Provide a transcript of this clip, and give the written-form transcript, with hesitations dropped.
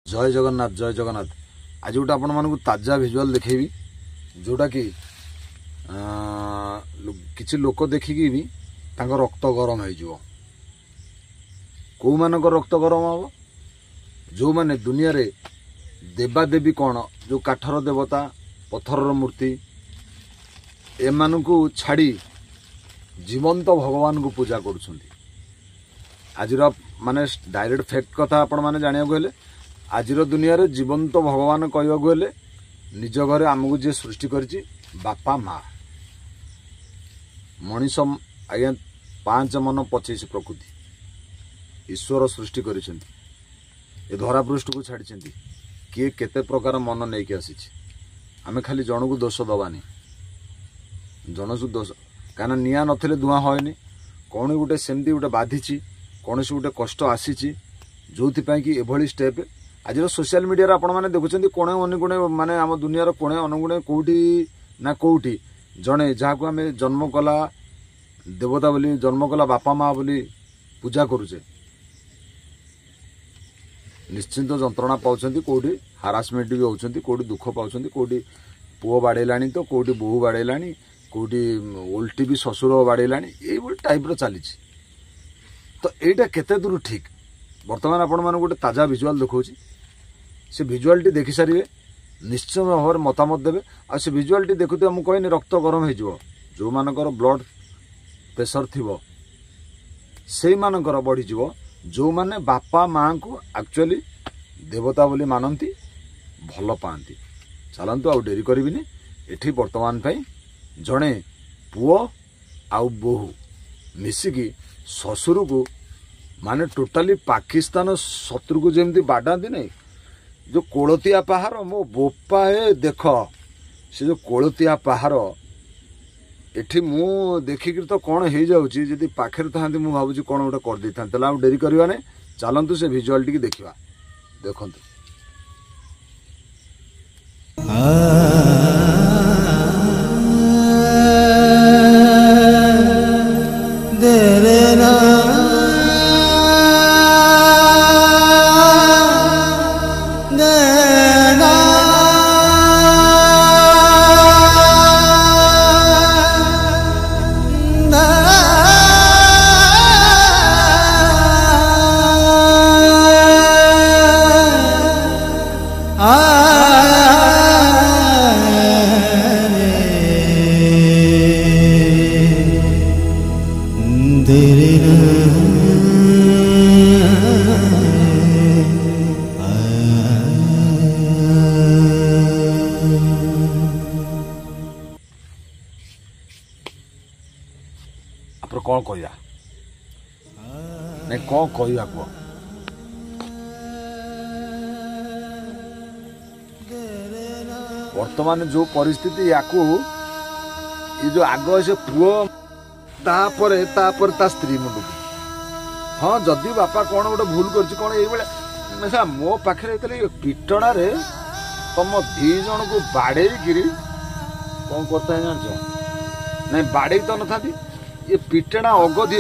जय जगन्नाथ जय जगन्नाथ। आज गोटे आपण मानक ताजा भिजुआल देखी जोटा कि किसी लोक देखिकी भी रक्त गरम हो कौ मान रक्त गरम हम जो माने दुनिया रे देवादेवी कौन जो काठर देवता पत्थर मूर्ति एमान को छाड़ी जीवंत भगवान को पूजा करुछंती। आज माने डायरेक्ट फैक्ट कथा आपण माने जानिया गले आजिर दुनिया रे जीवंत भगवान कहवा गले निज घरे आमको जी सृष्टि करछि बापा माँ मनीष आज्ञा 5 मन 25 प्रकृति ईश्वर सृष्टि करिसेंती। धरा पृष्ठ को छाड़ी किए केते प्रकार मन नहीं कि आसी आमे खाली जन को दोष दबानी जन को दोष कहीं निआ नथिले धुआं होएनी कौन गोटे सेमती गोटे बाधी कौन से गोटे कष्ट आसी जो कि एभली स्टेप आज सोशल मीडिया आपण मैंने देखुं कोणे अनुगुणे माने आम दुनिया कोणे अनुगुणे कौटी ना कौटी जड़े जहाँ को आम जन्म कला देवता बोली जन्म कला बापा माँ बोली पूजा करुचे निश्चिंत जंत्रणा पाँच कौटी हारासमेंट भी होती कौटी दुख पाँच कौटी पुओ बाड़ेला तो कौटी बोहू बाड़ेला कौटी उल्टी भी ससुर बाड़ेला ये टाइप चली तो यहाँ केते दूर ठीक बर्तमान आपण मान गोटे ताजा भिजुआल देखा से भिजुआलटी देखि सारे निश्चय भाव में मतामत देवे आ से भिजुआलटी देखुते मुझे कहनी रक्त गरम हो जो मानकर ब्लड प्रेशर थी से मानकर बढ़ीज जो माने बापा माँ को एक्चुअली देवता बोली मानती भल पाती चलतु आउ डेरी करिबिनी एठी वर्तमान पाई जड़े पुओ आउ बोहू मिसिकी ससुर को माने टोटाली पाकिस्तान शत्रु को जमती बाडाती नहीं जो कोलतिया पहाड़ मो बोपा ए देख से जो कोलतिया पहाड़ एठी मु देखिक तो कौन हो जाऊँगी जदि पाखे था मुझे भावुँ कौन गोटे कर दे था डेरी करवा नहीं चलतु से भिजुआल टी देखा देखु कौन कह नहीं कौन कह वर्तमान जो परिस्थिति या जो आग से पुओ ता स्त्री मुंड हाँ जदि बापा कौन गोटे भूल कर मो पाखे पिटना रे तुम दी जन को बाड़े कौन करता है जान नहीं बाड़े तो न था ये पिटना अगधि